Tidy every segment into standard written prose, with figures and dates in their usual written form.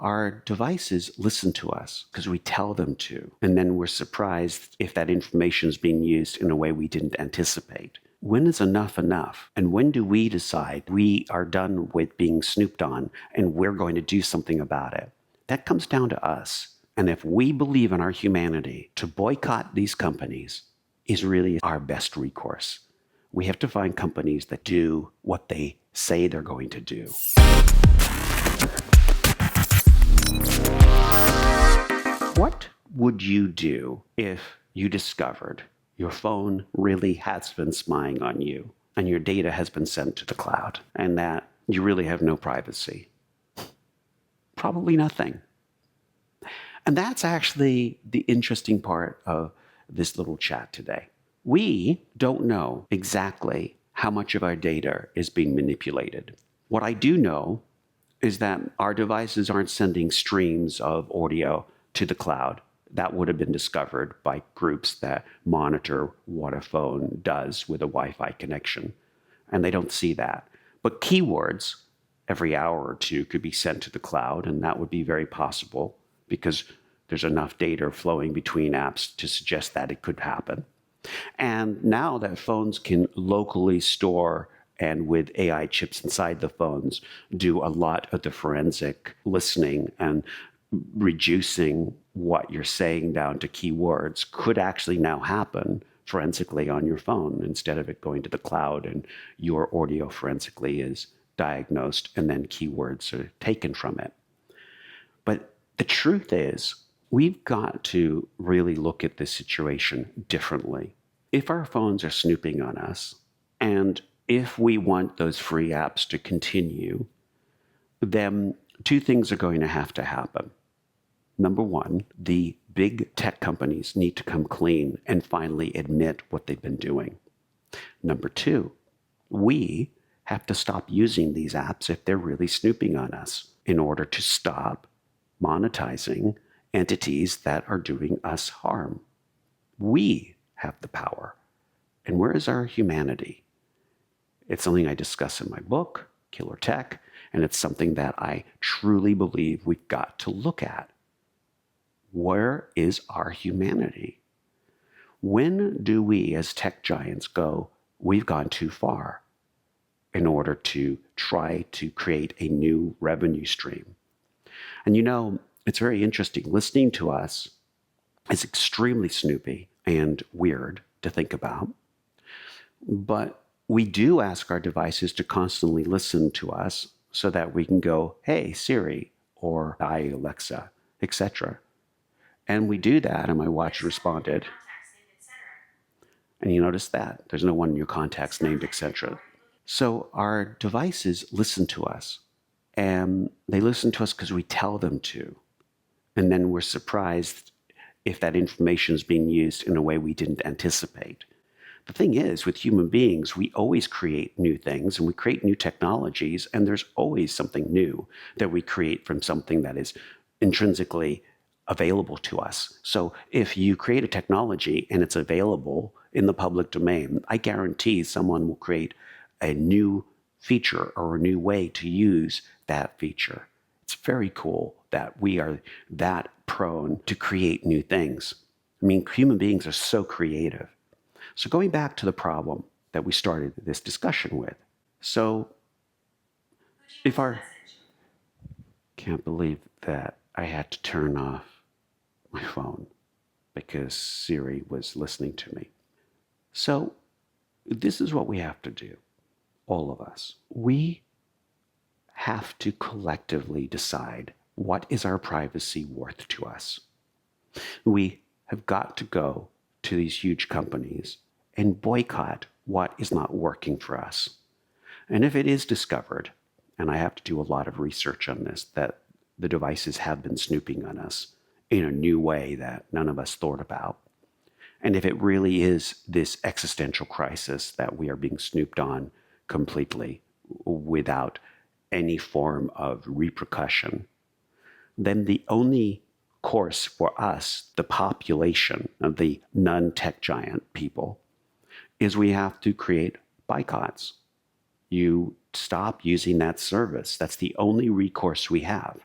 our devices listen to us because we tell them to, and then we're surprised if that information is being used in a way we didn't anticipate. When is enough enough? And when do we decide we are done with being snooped on and we're going to do something about it? That comes down to us. And if we believe in our humanity, to boycott these companies is really our best recourse. We have to find companies that do what they say they're going to do. What would you do if you discovered your phone really has been spying on you and your data has been sent to the cloud and that you really have no privacy? Probably nothing. And that's actually the interesting part of this little chat today. We don't know exactly how much of our data is being manipulated. What I do know is that our devices aren't sending streams of audio to the cloud. That would have been discovered by groups that monitor what a phone does with a Wi-Fi connection. And they don't see that. But keywords every hour or two could be sent to the cloud, and that would be very possible because there's enough data flowing between apps to suggest that it could happen. And now that phones can locally store and with AI chips inside the phones, do a lot of the forensic listening and reducing what you're saying down to keywords could actually now happen forensically on your phone instead of it going to the cloud and your audio forensically is diagnosed and then keywords are taken from it. But the truth is, we've got to really look at this situation differently. If our phones are snooping on us, and if we want those free apps to continue, then two things are going to have to happen. Number one, the big tech companies need to come clean and finally admit what they've been doing. Number two, we have to stop using these apps if they're really snooping on us in order to stop monetizing entities that are doing us harm. We have the power. And where is our humanity? It's something I discuss in my book, Killer Tech, and it's something that I truly believe we've got to look at. Where is our humanity? When do we as tech giants go, we've gone too far in order to try to create a new revenue stream? And you know, it's very interesting. Listening to us is extremely snoopy and weird to think about. But we do ask our devices to constantly listen to us so that we can go, hey, Siri, or hi, Alexa, etc. And we do that, and my watch responded. And you notice that. There's no one in your contacts named, etc. So our devices listen to us. And they listen to us because we tell them to. And then we're surprised if that information is being used in a way we didn't anticipate. The thing is, with human beings, we always create new things and we create new technologies, and there's always something new that we create from something that is intrinsically available to us. So if you create a technology and it's available in the public domain, I guarantee someone will create a new feature or a new way to use that feature. It's very cool that we are that prone to create new things. I mean, human beings are so creative. So going back to the problem that we started this discussion with. So if our... Can't believe that I had to turn off my phone because Siri was listening to me. So this is what we have to do, all of us. We have to collectively decide what is our privacy worth to us. We have got to go to these huge companies and boycott what is not working for us. And if it is discovered, and I have to do a lot of research on this, that the devices have been snooping on us in a new way that none of us thought about, and if it really is this existential crisis that we are being snooped on completely without any form of repercussion, then the only course for us, the population of the non-tech giant people, is we have to create boycotts. You stop using that service. That's the only recourse we have.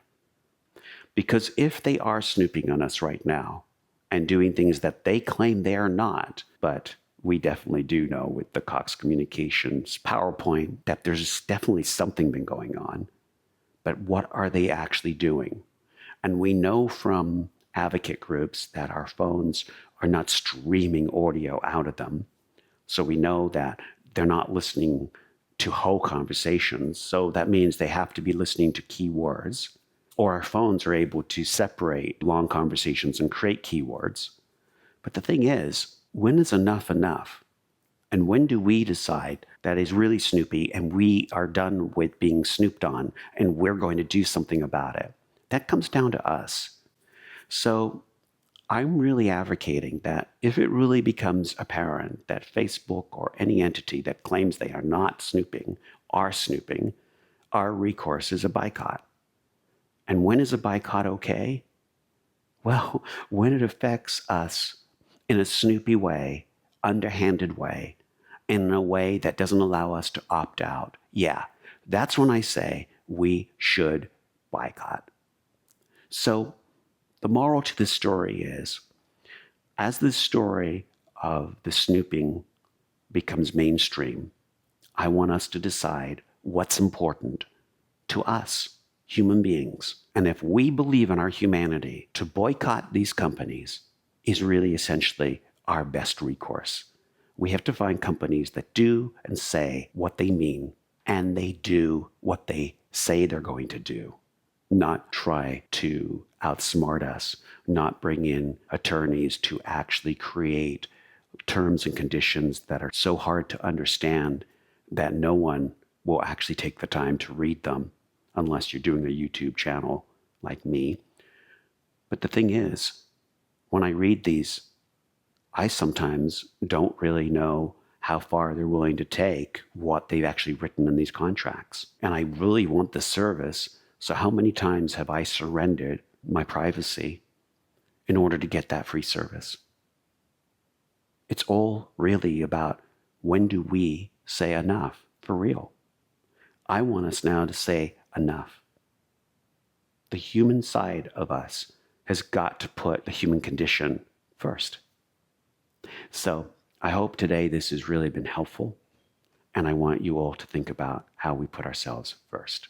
Because if they are snooping on us right now and doing things that they claim they are not, but we definitely do know with the Cox Communications PowerPoint that there's definitely something been going on. But what are they actually doing? And we know from advocate groups that our phones are not streaming audio out of them. So we know that they're not listening to whole conversations. So that means they have to be listening to keywords, or our phones are able to separate long conversations and create keywords. But the thing is, when is enough enough? And when do we decide that is really snoopy and we are done with being snooped on and we're going to do something about it? That comes down to us. So I'm really advocating that if it really becomes apparent that Facebook or any entity that claims they are not snooping are snooping, our recourse is a boycott. And when is a boycott okay? Well, when it affects us in a snoopy way, underhanded way, in a way that doesn't allow us to opt out. Yeah, that's when I say we should boycott. So the moral to this story is, as this story of the snooping becomes mainstream, I want us to decide what's important to us, human beings. And if we believe in our humanity, to boycott these companies is really essentially our best recourse. We have to find companies that do and say what they mean, and they do what they say they're going to do, not try to outsmart us, not bring in attorneys to actually create terms and conditions that are so hard to understand that no one will actually take the time to read them unless you're doing a YouTube channel like me. But the thing is, when I read these, I sometimes don't really know how far they're willing to take what they've actually written in these contracts. And I really want the service. So how many times have I surrendered my privacy in order to get that free service? It's all really about, when do we say enough for real? I want us now to say enough. The human side of us has got to put the human condition first. So I hope today this has really been helpful, and I want you all to think about how we put ourselves first.